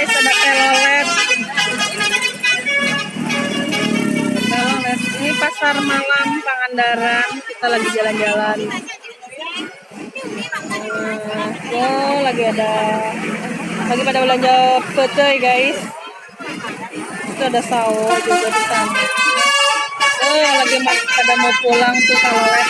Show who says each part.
Speaker 1: guys, ada telolet. Telolet. Ini pasar malam Pangandaran. Kita lagi jalan-jalan. Lagi pada belanja pecel guys. Itu ada sahur juga di sana. Lagi pada mau pulang tuh telolet.